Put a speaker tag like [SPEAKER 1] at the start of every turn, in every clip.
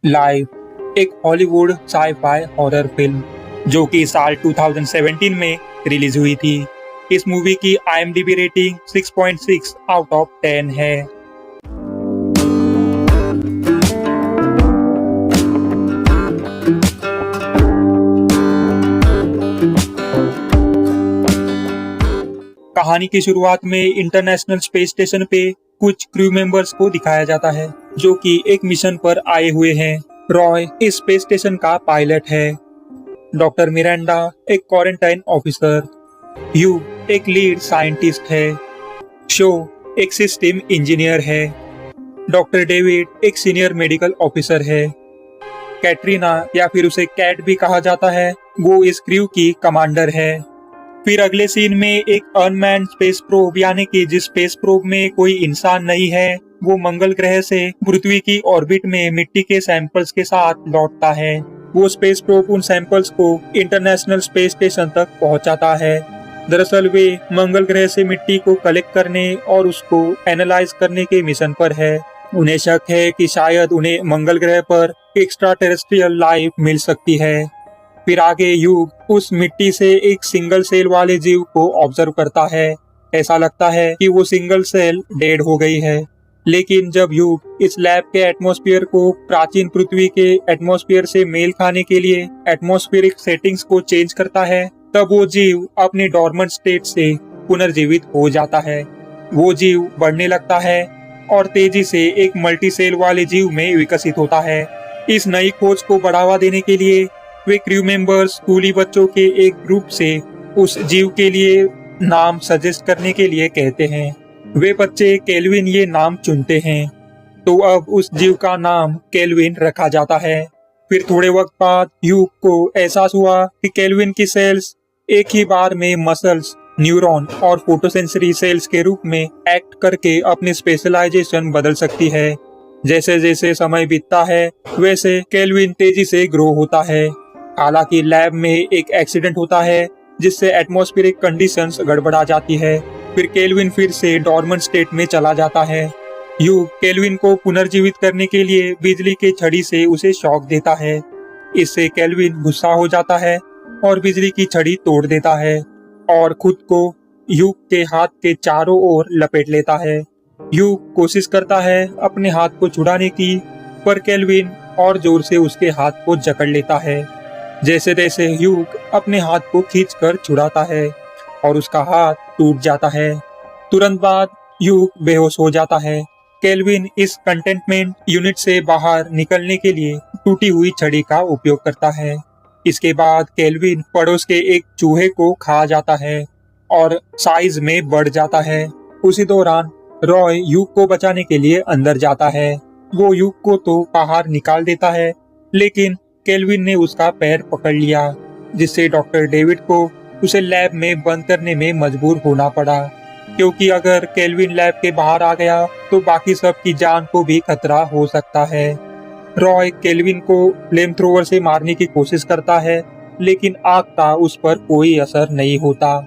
[SPEAKER 1] Live एक Hollywood sci-fi horror film जो कि साल 2017 में रिलीज हुई थी। इस मूवी की IMDb रेटिंग 6.6 आउट ऑफ 10 है। कहानी की शुरुआत में इंटरनेशनल स्पेस स्टेशन पे कुछ क्रू मेंबर्स को दिखाया जाता है जो कि एक मिशन पर आए हुए हैं। रॉय इस स्पेस स्टेशन का पायलट है। डॉक्टर मिरांडा एक क्वारंटाइन ऑफिसर, यू एक लीड साइंटिस्ट है, शो एक सिस्टम इंजीनियर है, डॉक्टर डेविड एक सीनियर मेडिकल ऑफिसर है, कैटरीना या फिर उसे कैट भी कहा जाता है, वो इस क्रू की कमांडर है। फिर अगले सीन में एक अनमैन्ड स्पेस प्रोब यानी कि जिस स्पेस प्रोब में कोई इंसान नहीं है, वो मंगल ग्रह से पृथ्वी की ऑर्बिट में मिट्टी के सैंपल्स के साथ लौटता है। वो स्पेस प्रोब उन सैंपल्स को इंटरनेशनल स्पेस स्टेशन तक पहुंचाता है। दरअसल वे मंगल ग्रह से मिट्टी को कलेक्ट करने और उसको एनालाइज करने के मिशन पर है। उन्हें शक है कि शायद उन्हें मंगल ग्रह पर एक्स्ट्रा टेरेस्ट्रियल लाइफ मिल सकती है। फिर आगे युग उस मिट्टी से एक सिंगल सेल वाले जीव को ऑब्जर्व करता है। ऐसा लगता है कि वो सिंगल सेल डेड हो गई है, लेकिन जब युग इस लैब के एटमॉस्फेयर को प्राचीन पृथ्वी के एटमॉस्फेयर से मेल खाने के लिए एटमॉस्फेरिक सेटिंग्स को चेंज करता है, तब वो जीव अपने डॉर्मेंट स्टेट से पुनर्जीवित हो जाता है। वो जीव बढ़ने लगता है और तेजी से एक मल्टी सेल वाले जीव में विकसित होता है। इस नई खोज को बढ़ावा देने के लिए वे क्रू मेंबर्स स्कूली बच्चों के एक ग्रुप से उस जीव के लिए नाम सजेस्ट करने के लिए कहते हैं। वे बच्चे केल्विन ये नाम चुनते हैं, तो अब उस जीव का नाम केल्विन रखा जाता है। फिर थोड़े वक्त बाद ह्यूग को एहसास हुआ कि केल्विन की सेल्स एक ही बार में मसल्स, न्यूरॉन और फोटोसेंसरी सेल्स के रूप में एक्ट करके अपनी स्पेशलाइजेशन बदल सकती है। जैसे जैसे समय बीतता है वैसे केल्विन तेजी से ग्रो होता है। हालांकि लैब में एक एक्सीडेंट होता है जिससे एटमॉस्फेरिक कंडीशंस गड़बड़ा जाती है। फिर केल्विन फिर से डॉर्मेंट स्टेट में चला जाता है। यू केल्विन को पुनर्जीवित करने के लिए बिजली के छड़ी से उसे शॉक देता है। इससे केल्विन गुस्सा हो जाता है और बिजली की छड़ी तोड़ देता है और खुद को युग के हाथ के चारों ओर लपेट लेता है। युग कोशिश करता है अपने हाथ को छुड़ाने की, पर केल्विन और जोर से उसके हाथ को जकड़ लेता है। जैसे तैसे युग अपने हाथ को खींचकर छुड़ाता है और उसका हाथ टूट जाता है। तुरंत बाद युग बेहोश हो जाता है। केल्विन इस कंटेनमेंट यूनिट से बाहर निकलने के लिए टूटी हुई छड़ी का उपयोग करता है। इसके बाद केल्विन पड़ोस के एक चूहे को खा जाता है और साइज में बढ़ जाता है। उसी दौरान रॉय युग को बचाने के लिए अंदर जाता है। वो युग को तो बाहर निकाल देता है, लेकिन केल्विन ने उसका पैर पकड़ लिया, जिससे डॉक्टर डेविड को उसे लैब में बंद करने में मजबूर होना पड़ा, क्योंकि अगर केल्विन लैब के बाहर आ गया तो बाकी सब की जान को भी खतरा हो सकता है। रॉय केल्विन को फ्लेम थ्रोवर से मारने की कोशिश करता है, लेकिन आग का उस पर कोई असर नहीं होता।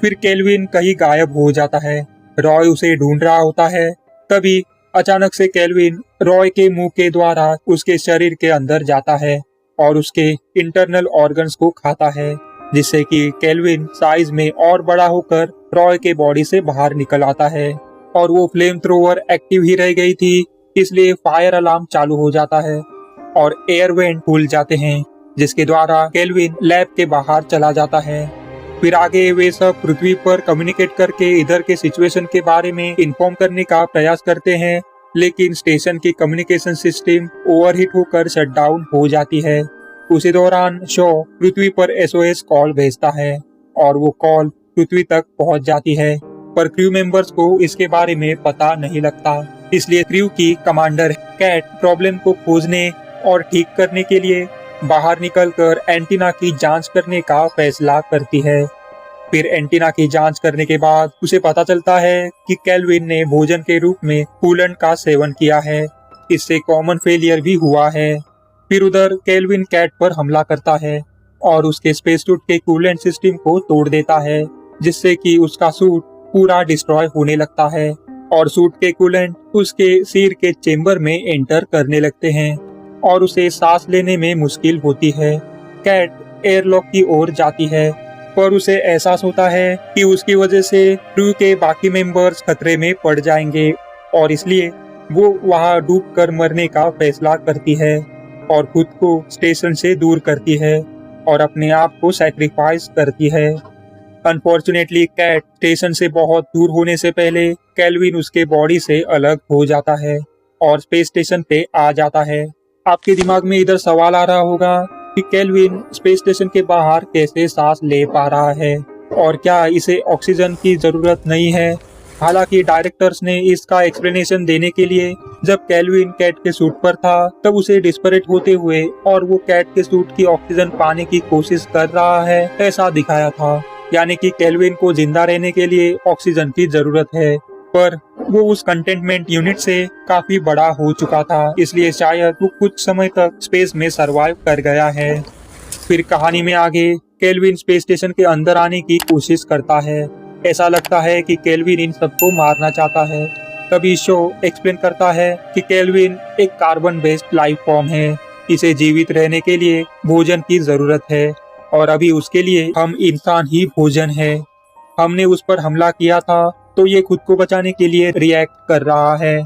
[SPEAKER 1] फिर केल्विन कहीं गायब हो जाता है। रॉय उसे ढूंढ रहा होता है। तभी अचानक से केल्विन रॉय के मुंह के द्वारा उसके शरीर के अंदर जाता है और उसके इंटरनल ऑर्गन्स को खाता है, जिससे कि केल्विन साइज में और बड़ा होकर रॉय के बॉडी से बाहर निकल आता है। और वो फ्लेम थ्रोवर एक्टिव ही रह गई थी, इसलिए फायर अलार्म चालू हो जाता है और एयर वेंट खुल जाते हैं, जिसके द्वारा केल्विन लैब के बाहर चला जाता है। फिर आगे वे सब पृथ्वी पर कम्युनिकेट करके इधर के सिचुएशन के बारे में इन्फॉर्म करने का प्रयास करते हैं, लेकिन स्टेशन की कम्युनिकेशन सिस्टम ओवरहीट होकर शटडाउन हो जाती है। उसी दौरान शो पृथ्वी पर SOS कॉल भेजता है और वो कॉल पृथ्वी तक पहुंच जाती है, पर क्रू मेंबर्स को इसके बारे में पता नहीं लगता। इसलिए क्रू की कमांडर कैट प्रॉब्लम को खोजने और ठीक करने के लिए बाहर निकलकर एंटीना की जांच करने का फैसला करती है। फिर एंटीना की जांच करने के बाद उसे पता चलता है कि केल्विन ने भोजन के रूप में कूलेंट का सेवन किया है। इससे कॉमन फेलियर भी हुआ है। फिर उधर केल्विन कैट पर हमला करता है और उसके स्पेस सूट के कूलेंट सिस्टम को तोड़ देता है, जिससे कि उसका सूट पूरा डिस्ट्रॉय होने लगता है और सूट के कूलेंट उसके सिर के चेंबर में एंटर करने लगते हैं और उसे सांस लेने में मुश्किल होती है। कैट एयरलॉक की ओर जाती है, पर उसे एहसास होता है कि उसकी वजह से क्रू के बाकी मेंबर्स खतरे में पड़ जाएंगे और इसलिए वो वहां डूबकर मरने का फैसला करती है और खुद को स्टेशन से दूर करती है और अपने आप को सैक्रिफाइस करती है। अनफॉर्चुनेटली कैट स्टेशन से बहुत दूर होने से पहले केल्विन उसके बॉडी से अलग हो जाता है और स्पेस स्टेशन पे आ जाता है। आपके दिमाग में इधर सवाल आ रहा होगा कि केल्विन स्पेस स्टेशन के बाहर कैसे सांस ले पा रहा है और क्या इसे ऑक्सीजन की जरूरत नहीं है। हालांकि डायरेक्टर्स ने इसका एक्सप्लेनेशन देने के लिए जब केल्विन कैट के सूट पर था तब उसे डिस्परेट होते हुए और वो कैट के सूट की ऑक्सीजन पाने की कोशिश कर रहा है ऐसा दिखाया था, यानी कि केल्विन को जिंदा रहने के लिए ऑक्सीजन की जरूरत है, पर वो उस कंटेनमेंट यूनिट से काफी बड़ा हो चुका था, इसलिए शायद वो कुछ समय तक स्पेस में सरवाइव कर गया है। फिर कहानी में आगे केल्विन स्पेस स्टेशन के अंदर आने की कोशिश करता है। ऐसा लगता है कि केल्विन इन सबको मारना चाहता है। तभी शो एक्सप्लेन करता है कि केल्विन एक कार्बन बेस्ड लाइफ फॉर्म है, इसे जीवित रहने के लिए भोजन की जरूरत है और अभी उसके लिए हम इंसान ही भोजन है। हमने उस पर हमला किया था तो ये खुद को बचाने के लिए रिएक्ट कर रहा है।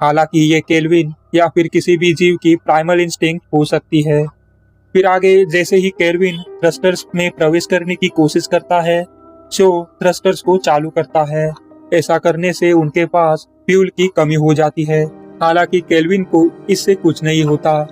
[SPEAKER 1] हालांकि ये केल्विन या फिर किसी भी जीव की प्राइमल इंस्टिंक्ट हो सकती है। फिर आगे जैसे ही केल्विन थ्रस्टर्स में प्रवेश करने की कोशिश करता है, शो थ्रस्टर्स को चालू करता है। ऐसा करने से उनके पास फ्यूल की कमी हो जाती है। हालांकि केल्विन को इससे कुछ नहीं होता।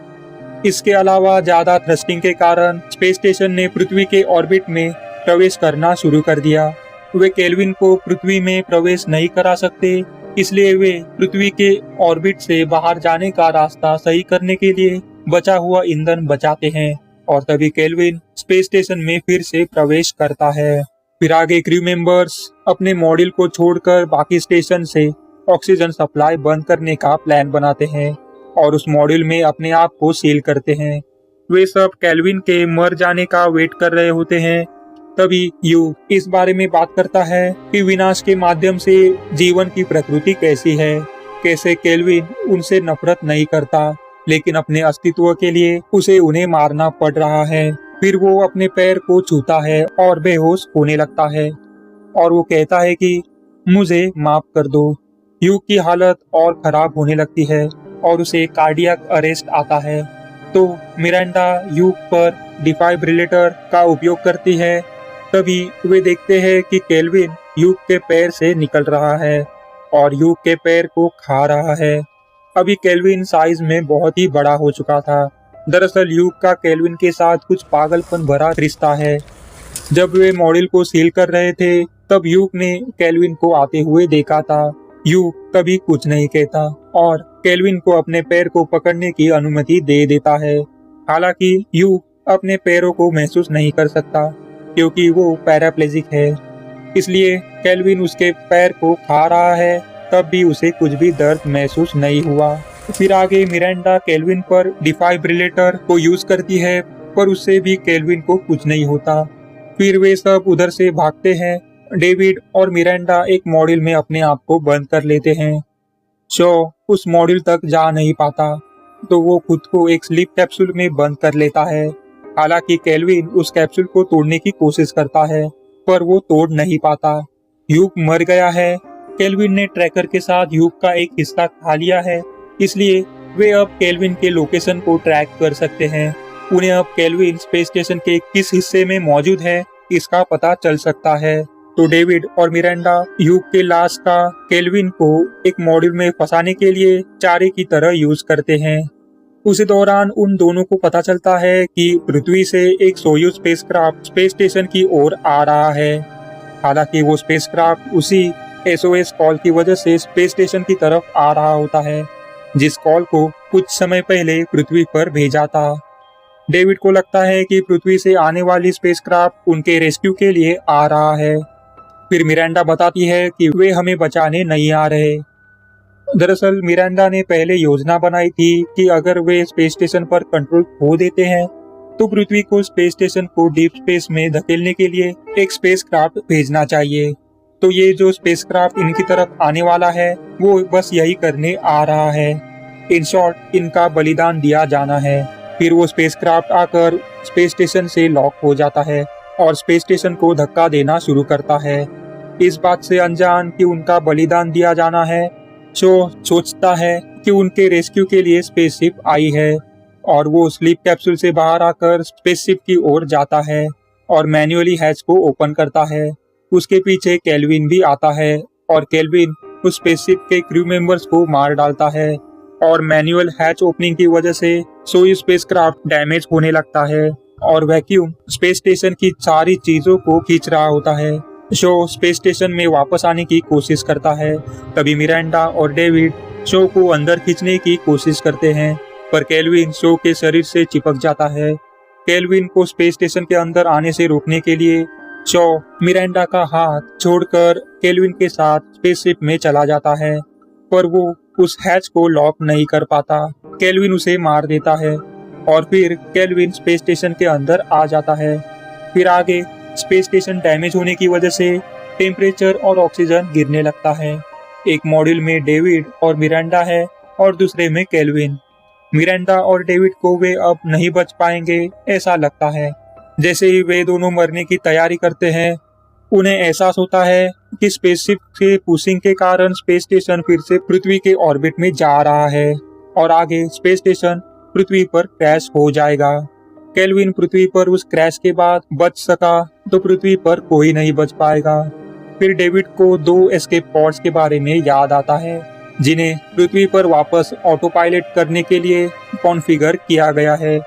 [SPEAKER 1] इसके अलावा ज्यादा थ्रस्टिंग के कारण स्पेस स्टेशन ने पृथ्वी के ऑर्बिट में प्रवेश करना शुरू कर दिया। वे केल्विन को पृथ्वी में प्रवेश नहीं करा सकते, इसलिए वे पृथ्वी के ऑर्बिट से बाहर जाने का रास्ता सही करने के लिए बचा हुआ ईंधन बचाते हैं और तभी केल्विन स्पेस स्टेशन में फिर से प्रवेश करता है। फिर आगे क्रू मेंबर्स अपने मॉड्यूल को छोड़कर बाकी स्टेशन से ऑक्सीजन सप्लाई बंद करने का प्लान बनाते हैं और उस मॉड्यूल में अपने आप को सील करते हैं। वे सब केल्विन के मर जाने का वेट कर रहे होते हैं। तभी यू इस बारे में बात करता है कि विनाश के माध्यम से जीवन की प्रकृति कैसी है, कैसे केल्विन उनसे नफरत नहीं करता लेकिन अपने अस्तित्व के लिए उसे उन्हें मारना पड़ रहा है। फिर वो अपने पैर को छूता है और बेहोश होने लगता है और वो कहता है कि मुझे माफ कर दो। यू की हालत और खराब होने लगती है और उसे कार्डियक अरेस्ट आता है, तो मिरांडा यू पर डिफाइब्रिलेटर का उपयोग करती है। तभी वे देखते हैं कि केल्विन यू के पैर से निकल रहा है और यू के पैर को खा रहा है। अभी केल्विन साइज में बहुत ही बड़ा हो चुका था। दरअसल यूक का केल्विन के साथ कुछ पागलपन भरा रिश्ता है। जब वे मॉड्यूल को सील कर रहे थे तब यूक ने केल्विन को आते हुए देखा था। यूक कभी कुछ नहीं कहता और केल्विन को अपने पैर को पकड़ने की अनुमति दे देता है। हालांकि यूक अपने पैरों को महसूस नहीं कर सकता क्योंकि वो पैराप्लेजिक है, इसलिए केल्विन उसके पैर को खा रहा है तब भी उसे कुछ भी दर्द महसूस नहीं हुआ। फिर आगे मिरांडा केल्विन पर डिफाइब्रिलेटर को यूज करती है पर उससे भी केल्विन को कुछ नहीं होता। फिर वे सब उधर से भागते हैं। डेविड और मिरांडा एक मॉड्यूल में अपने आप को बंद कर लेते हैं। शो उस मॉड्यूल तक जा नहीं पाता तो वो खुद को एक स्लीप कैप्सूल में बंद कर लेता है। हालांकि केल्विन उस कैप्सूल को तोड़ने की कोशिश करता है पर वो तोड़ नहीं पाता। यूक मर गया है। केल्विन ने ट्रैकर के साथ यूक का एक हिस्सा खा लिया है, इसलिए वे अब केल्विन के लोकेशन को ट्रैक कर सकते हैं। उन्हें अब केल्विन स्पेस स्टेशन के किस हिस्से में मौजूद है इसका पता चल सकता है। तो डेविड और मिरांडा यूक के लाश का केल्विन को एक मॉड्यूल में फंसाने के लिए चारे की तरह यूज करते हैं। उसी दौरान उन दोनों को पता चलता है कि पृथ्वी से एक सोयूज स्पेसक्राफ्ट स्पेस स्टेशन की ओर आ रहा है। हालांकि वो स्पेसक्राफ्ट उसी SOS कॉल की वजह से स्पेस स्टेशन की तरफ आ रहा होता है जिस कॉल को कुछ समय पहले पृथ्वी पर भेजा था। डेविड को लगता है कि पृथ्वी से आने वाली स्पेसक्राफ्ट उनके रेस्क्यू के लिए आ रहा है। फिर मिरांडा बताती है कि वे हमें बचाने नहीं आ रहे। दरअसल मिरांडा ने पहले योजना बनाई थी कि अगर वे स्पेस स्टेशन पर कंट्रोल खो देते हैं तो पृथ्वी को स्पेस स्टेशन को डीप स्पेस में धकेलने के लिए एक स्पेसक्राफ्ट भेजना चाहिए। तो ये जो स्पेसक्राफ्ट इनकी तरफ आने वाला है वो बस यही करने आ रहा है। इन शॉर्ट इनका बलिदान दिया जाना है। फिर वो स्पेसक्राफ्ट आकर स्पेस स्टेशन से लॉक हो जाता है और स्पेस स्टेशन को धक्का देना शुरू करता है। इस बात से अनजान कि उनका बलिदान दिया जाना है, शो सोचता है कि उनके रेस्क्यू के लिए स्पेसशिप आई है और वो स्लीप कैप्सूल से बाहर आकर स्पेसशिप की ओर जाता है और मैन्युअली हैच को ओपन करता है। उसके पीछे केल्विन भी आता है और केल्विन उस स्पेसशिप के क्रू मेंबर्स को मार डालता है और मैनुअल हैच ओपनिंग की वजह से सोयूज स्पेसक्राफ्ट डैमेज होने लगता है और वैक्यूम स्पेस स्टेशन की सारी चीजों को खींच रहा होता है। शो स्पेस स्टेशन में वापस आने की कोशिश करता है। तभी मिरांडा और डेविड शो को अंदर खींचने की कोशिश करते हैं, पर केल्विन शो के शरीर से चिपक जाता है। केल्विन को स्पेस स्टेशन के अंदर आने से रोकने के लिए शो मिरांडा का हाथ छोड़कर केल्विन के साथ स्पेसशिप में चला जाता है, पर वो उस हैच को लॉक नहीं कर पाता। केल्विन उसे मार देता है और फिर केल्विन स्पेस स्टेशन के अंदर आ जाता है। फिर आगे स्पेस स्टेशन डैमेज होने की वजह से टेम्परेचर और ऑक्सीजन गिरने लगता है। एक मॉड्यूल में डेविड और मिरांडा है और दूसरे में केल्विन। मिरांडा और डेविड को वे अब नहीं बच पाएंगे ऐसा लगता है। जैसे ही वे दोनों मरने की तैयारी करते हैं, उन्हें एहसास होता है कि स्पेसशिप के पुशिंग के कारण स्पेस स्टेशन फिर से पृथ्वी के ऑर्बिट में जा रहा है और आगे स्पेस स्टेशन पृथ्वी पर क्रैश हो जाएगा। केल्विन पृथ्वी पर उस क्रैश के बाद बच सका तो पृथ्वी पर कोई नहीं बच पाएगा। फिर डेविड को 2 एस्केप पॉड्स के बारे में याद आता है जिन्हें पृथ्वी पर वापस ऑटो पायलट करने के लिए कॉन्फ़िगर किया गया है।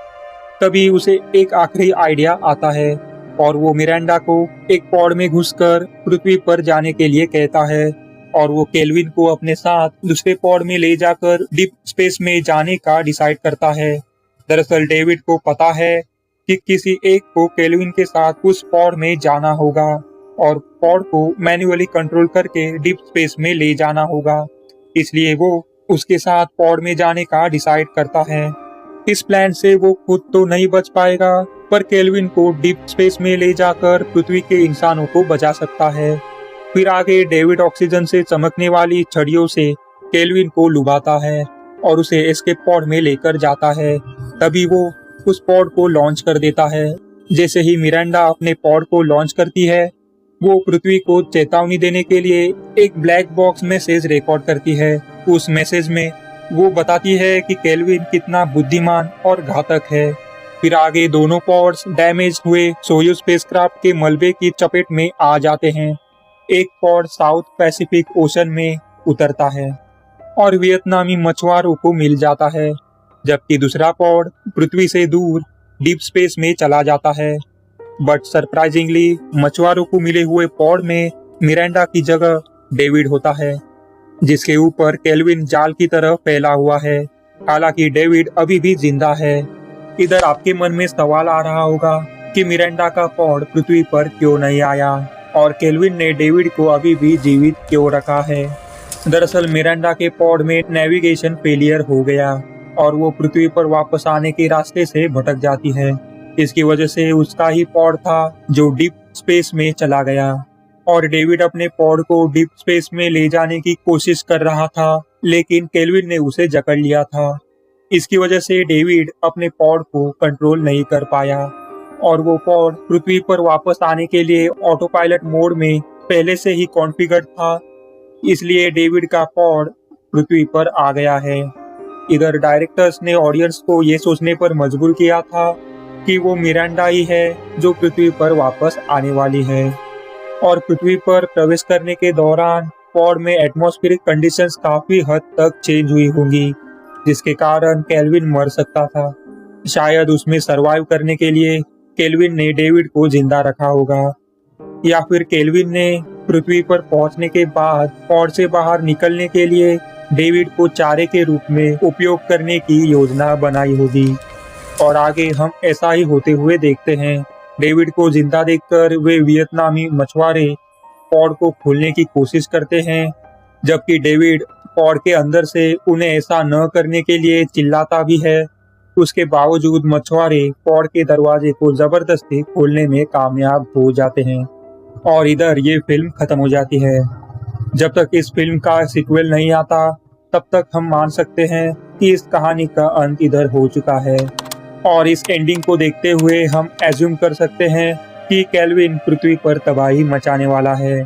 [SPEAKER 1] तभी उसे एक आखिरी आइडिया आता है और वो मिरांडा को एक पॉड में घुसकर पृथ्वी पर जाने के लिए कहता है और वो केल्विन को अपने साथ दूसरे पॉड में ले जाकर डीप स्पेस में जाने का डिसाइड करता है। दरअसल डेविड को पता है कि किसी एक को केल्विन के साथ उस पॉड में जाना होगा और पॉड को मैन्युअली कंट्रोल करके डीप स्पेस में ले जाना होगा, इसलिए वो उसके साथ पॉड में जाने का डिसाइड करता है। इस प्लान से वो खुद तो नहीं बच पाएगा, पर केल्विन को डीप स्पेस में ले जाकर पृथ्वी के इंसानों को बचा सकता है। फिर आगे डेविड ऑक्सीजन से चमकने वाली छड़ियों से केल्विन को लुभाता है और उसे एस्केप पॉड में लेकर जाता है। तभी वो उस पॉड को लॉन्च कर देता है। जैसे ही मिरांडा अपने पॉड को लॉन्च करती है, वो पृथ्वी को चेतावनी देने के लिए एक ब्लैक बॉक्स मैसेज रिकॉर्ड करती है। उस मैसेज में वो बताती है कि केल्विन कितना बुद्धिमान और घातक है। फिर आगे दोनों पॉड्स डैमेज हुए सोयूज स्पेसक्राफ्ट के मलबे की चपेट में आ जाते हैं। एक पॉड साउथ पैसिफिक ओशन में उतरता है और वियतनामी मछुआरों को मिल जाता है, जबकि दूसरा पॉड पृथ्वी से दूर डीप स्पेस में चला जाता है। बट सरप्राइजिंगली मछुआरों को मिले हुए पॉड में मिरांडा की जगह डेविड होता है, जिसके ऊपर केल्विन जाल की तरह फैला हुआ है। हालांकि डेविड अभी भी जिंदा है। इधर आपके मन में सवाल आ रहा होगा कि मिरांडा का पॉड पृथ्वी पर क्यों नहीं आया और केल्विन ने डेविड को अभी भी जीवित क्यों रखा है। दरअसल मिरांडा के पॉड में नेविगेशन फेलियर हो गया और वो पृथ्वी पर वापस आने के रास्ते से भटक जाती है। इसकी वजह से उसका ही पॉड था जो डीप स्पेस में चला गया और डेविड अपने पॉड को डीप स्पेस में ले जाने की कोशिश कर रहा था, लेकिन केल्विन ने उसे जकड़ लिया था। इसकी वजह से डेविड अपने पॉड को कंट्रोल नहीं कर पाया और वो पॉड पृथ्वी पर वापस आने के लिए ऑटो पायलट मोड में पहले से ही कॉन्फ़िगर था, इसलिए डेविड का पॉड पृथ्वी पर आ गया है। इधर डायरेक्टर्स ने ऑडियंस को ये सोचने पर मजबूर किया था कि वो मिरांडा ही है जो पृथ्वी पर वापस आने वाली है और पृथ्वी पर प्रवेश करने के दौरान पॉड में एटमॉस्फेरिक कंडीशंस काफी हद तक चेंज हुई होंगी, जिसके कारण केल्विन मर सकता था। शायद उसमें सरवाइव करने के लिए केल्विन ने डेविड को जिंदा रखा होगा, या फिर केल्विन ने पृथ्वी पर पहुंचने के बाद पॉड से बाहर निकलने के लिए डेविड को चारे के रूप में उपयोग करने की योजना बनाई होगी। और आगे हम ऐसा ही होते हुए देखते हैं। डेविड को जिंदा देखकर वे वियतनामी मछुआरे पॉड को खोलने की कोशिश करते हैं, जबकि डेविड पॉड के अंदर से उन्हें ऐसा न करने के लिए चिल्लाता भी है। उसके बावजूद मछुआरे पॉड के दरवाजे को जबरदस्ती खोलने में कामयाब हो जाते हैं और इधर ये फिल्म खत्म हो जाती है। जब तक इस फिल्म का सीक्वल नहीं आता, तब तक हम मान सकते हैं कि इस कहानी का अंत इधर हो चुका है और इस एंडिंग को देखते हुए हम एज्यूम कर सकते हैं कि केल्विन पृथ्वी पर तबाही मचाने वाला है।